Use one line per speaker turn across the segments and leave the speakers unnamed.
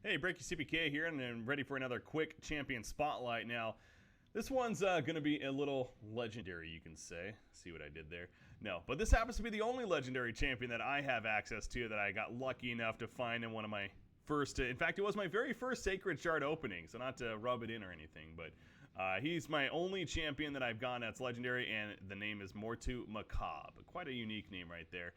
Hey, Breaky CPK here, and I'm ready for another quick champion spotlight. Now, this one's going to be a little legendary, you can say. See what I did there? No, but this happens to be the only legendary champion that I have access to that I got lucky enough to find in one of my first. In fact, it was my very first Sacred Shard opening, so not to rub it in or anything, but he's my only champion that I've gotten that's legendary, and the name is Mortu-Macaab. Quite a unique name right there.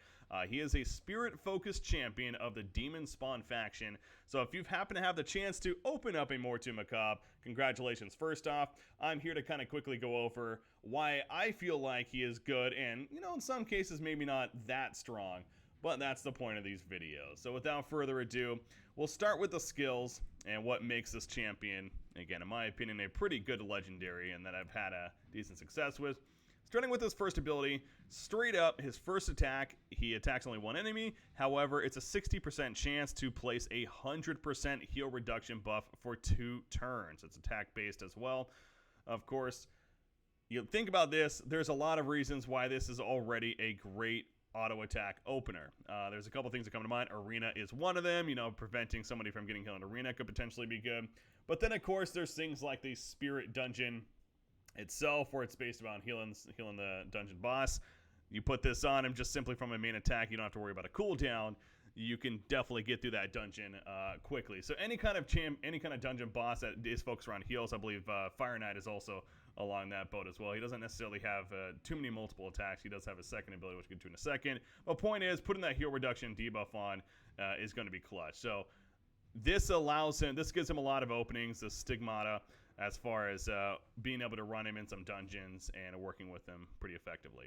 He is a spirit-focused champion of the Demon Spawn faction, so if you've happened to have the chance to open up a Mortu-Macaab, congratulations. First off, I'm here to kind of quickly go over why I feel like he is good, and, you know, in some cases maybe not that strong, but that's the point of these videos. So without further ado, we'll start with the skills and what makes this champion, again, in my opinion, a pretty good legendary and that I've had a decent success with. Starting with his first ability, straight up, his first attack, he attacks only one enemy. However, it's a 60% chance to place a 100% heal reduction buff for 2 turns. It's attack-based as well. Of course, you think about this, there's a lot of reasons why this is already a great auto attack opener. There's a couple things that come to mind. Arena is one of them. You know, preventing somebody from getting killed in Arena could potentially be good. But then, of course, there's things like the Spirit Dungeon itself, where it's based around healing the dungeon boss. You put this on him just simply from a main attack. You don't have to worry about a cooldown. You can definitely get through that dungeon quickly. So any kind of dungeon boss that is focused around heals, I believe Fire Knight is also along that boat as well. He doesn't necessarily have too many multiple attacks. He does have a second ability, which we'll get to in a second. But point is, putting that heal reduction debuff on is going to be clutch. So this gives him a lot of openings, the stigmata, as far as being able to run him in some dungeons and working with him pretty effectively.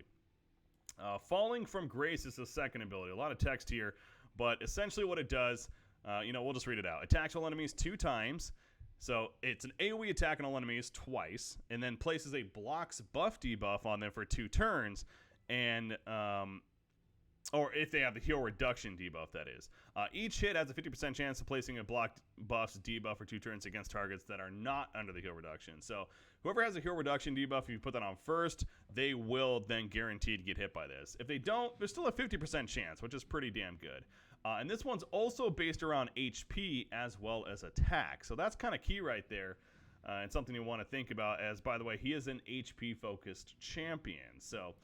Falling from Grace is the second ability. A lot of text here, but essentially what it does, we'll just read it out. Attacks all enemies 2 times. So it's an AoE attack on all enemies twice, and then places a blocks buff debuff on them for 2 turns, and or if they have the heal reduction debuff, that is. Each hit has a 50% chance of placing a blocked buff's debuff for 2 turns against targets that are not under the heal reduction. So whoever has a heal reduction debuff, if you put that on first, they will then guaranteed get hit by this. If they don't, there's still a 50% chance, which is pretty damn good. And this one's also based around HP as well as attack. So that's kind of key right there. And something you want to think about, as, by the way, he is an HP-focused champion. So,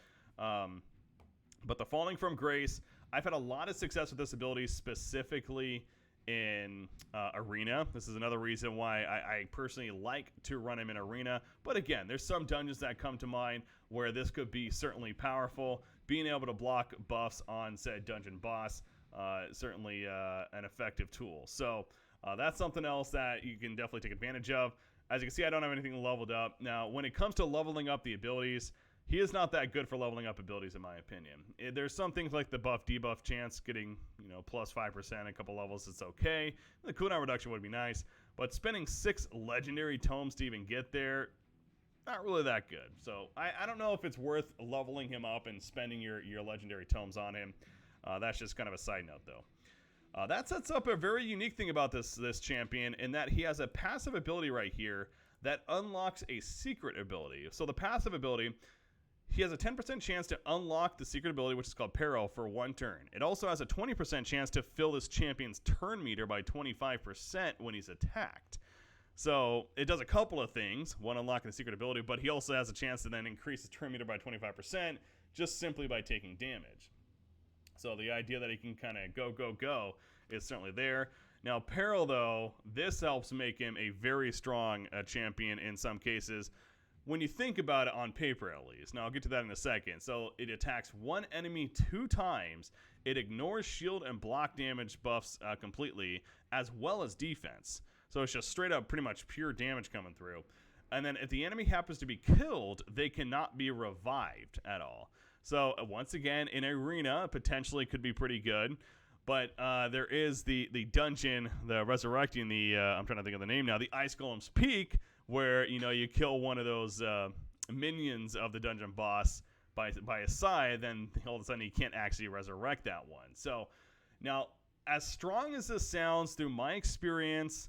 but the Falling from Grace, I've had a lot of success with this ability, specifically in Arena. This is another reason why I personally like to run him in Arena. But again, there's some dungeons that come to mind where this could be certainly powerful. Being able to block buffs on said dungeon boss, certainly an effective tool. So that's something else that you can definitely take advantage of. As you can see, I don't have anything leveled up. Now, when it comes to leveling up the abilities, he is not that good for leveling up abilities, in my opinion. There's some things like the buff debuff chance, getting, plus 5% a couple levels, it's okay. The cooldown reduction would be nice, but spending 6 legendary tomes to even get there, not really that good. So I don't know if it's worth leveling him up and spending your legendary tomes on him. That's just kind of a side note, though. That sets up a very unique thing about this champion, in that he has a passive ability right here that unlocks a secret ability. So the passive ability, he has a 10% chance to unlock the secret ability, which is called Peril, for 1 turn. It also has a 20% chance to fill this champion's turn meter by 25% when he's attacked. So it does a couple of things. One, unlocking the secret ability, but he also has a chance to then increase his turn meter by 25% just simply by taking damage. So the idea that he can kind of go is certainly there. Now, Peril, though, this helps make him a very strong champion in some cases, when you think about it on paper, at least. Now, I'll get to that in a second. So it attacks one enemy 2 times. It ignores shield and block damage buffs completely, as well as defense. So it's just straight up pretty much pure damage coming through. And then if the enemy happens to be killed, they cannot be revived at all. So once again, in Arena, potentially could be pretty good. But there is the dungeon, the resurrecting, I'm trying to think of the name now, the Ice Golem's Peak, where, you kill one of those minions of the dungeon boss by a scythe, then all of a sudden he can't actually resurrect that one. So now, as strong as this sounds, through my experience,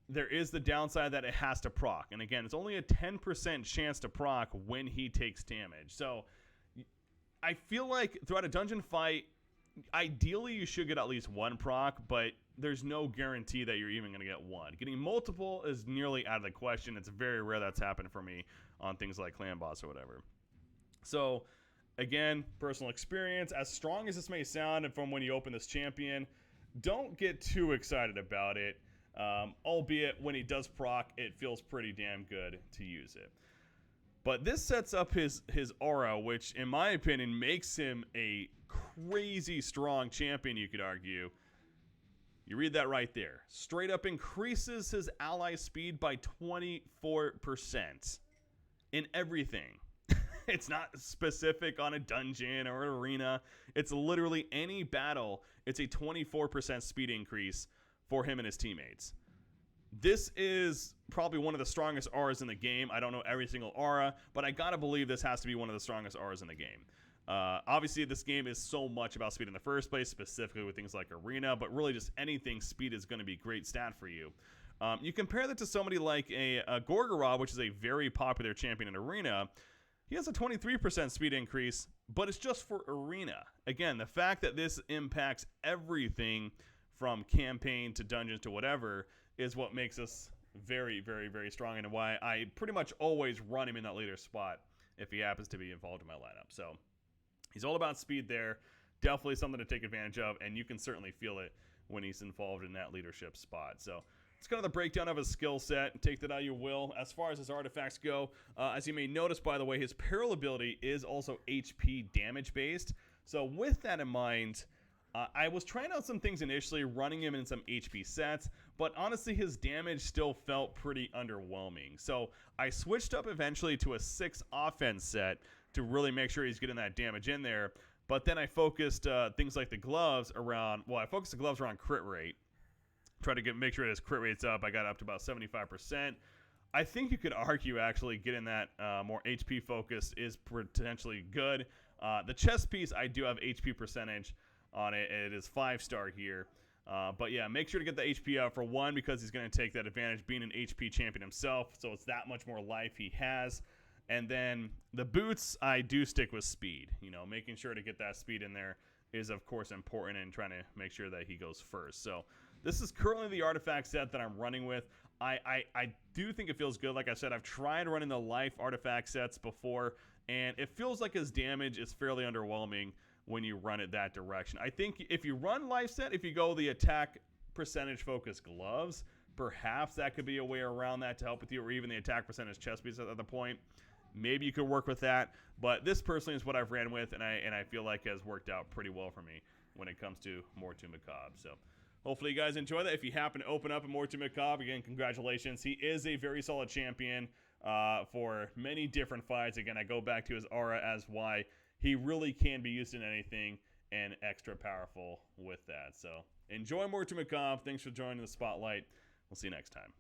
there is the downside that it has to proc. And again, it's only a 10% chance to proc when he takes damage. So I feel like throughout a dungeon fight, ideally you should get at least 1 proc, but there's no guarantee that you're even going to get one. Getting multiple is nearly out of the question. It's very rare that's happened for me on things like Clan Boss or whatever. So, again, personal experience. As strong as this may sound and from when you open this champion, don't get too excited about it. Albeit, when he does proc, it feels pretty damn good to use it. But this sets up his aura, which, in my opinion, makes him a crazy strong champion, you could argue. You read that right there. Straight up increases his ally speed by 24% in everything. It's not specific on a dungeon or an arena. It's literally any battle. It's a 24% speed increase for him and his teammates. This is probably one of the strongest auras in the game. I don't know every single aura, but I gotta believe this has to be one of the strongest auras in the game. Obviously, this game is so much about speed in the first place, specifically with things like Arena, but really just anything, speed is going to be a great stat for you. You compare that to somebody like a Gorgoroth, which is a very popular champion in Arena. He has a 23% speed increase, but it's just for Arena. Again, the fact that this impacts everything from campaign to dungeons to whatever is what makes us very, very, very strong, and why I pretty much always run him in that leader spot if he happens to be involved in my lineup. So he's all about speed there. Definitely something to take advantage of, and you can certainly feel it when he's involved in that leadership spot. So it's kind of the breakdown of his skill set. Take that how you will. As far as his artifacts go, as you may notice, by the way, his peril ability is also HP damage based. So with that in mind, I was trying out some things initially, running him in some HP sets, but honestly his damage still felt pretty underwhelming. So I switched up eventually to a 6 offense set to really make sure he's getting that damage in there. But then I focused things like the gloves around, well, I focused the gloves around crit rate. Tried to make sure his crit rate's up. I got up to about 75%. I think you could argue actually getting that more HP focus is potentially good. The chest piece, I do have HP percentage on it. It is 5-star here. But yeah, make sure to get the HP up for one, because he's going to take that advantage being an HP champion himself. So it's that much more life he has. And then the boots, I do stick with speed. You know, making sure to get that speed in there is, of course, important, and trying to make sure that he goes first. So this is currently the artifact set that I'm running with. I do think it feels good. Like I said, I've tried running the life artifact sets before, and it feels like his damage is fairly underwhelming when you run it that direction. I think if you run life set, if you go the attack percentage focus gloves, perhaps that could be a way around that to help with you, or even the attack percentage chest piece at the point. Maybe you could work with that, but this personally is what I've ran with, and I feel like has worked out pretty well for me when it comes to Mortu-Macaab. So hopefully you guys enjoy that. If you happen to open up a Mortu-Macaab, again, congratulations. He is a very solid champion for many different fights. Again, I go back to his aura as why he really can be used in anything, and extra powerful with that. So enjoy Mortu-Macaab. Thanks for joining the spotlight. We'll see you next time.